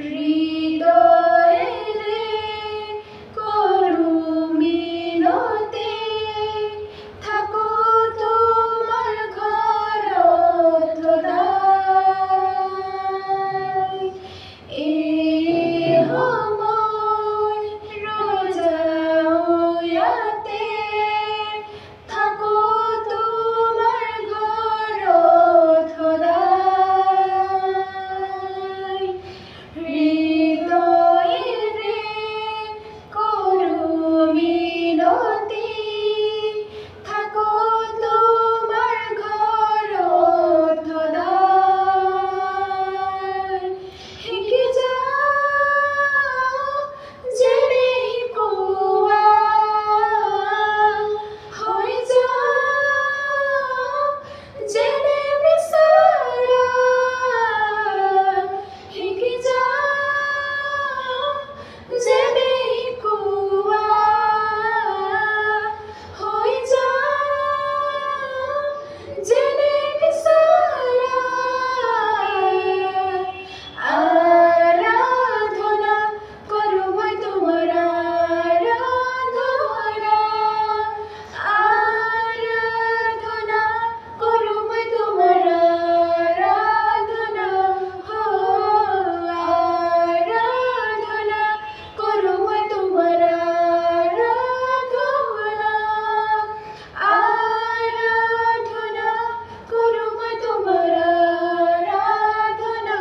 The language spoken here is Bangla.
হৃদয়ে করু মিনতি, থাকো তোমার ঘর সদাই। এই সময় রোজাতে থাকো তোমার ঘর সদাই। হৃদয়ে করু মিনতি, থাকো তোমার ঘর সদাই। হেঁকে যাও জেনে কুয়া, হয়ে যাও জেনে বিসারা। হেঁকে যাও জেনে কুয়া, হয়ে যাও জেনে বিসারা। আরাধনা করব তোমার আরাধনা, আরাধনা করব তোমার আরাধনা, হো আরাধনা করব তোমার আরাধনা, আরাধনা করব তোমার আরাধনা।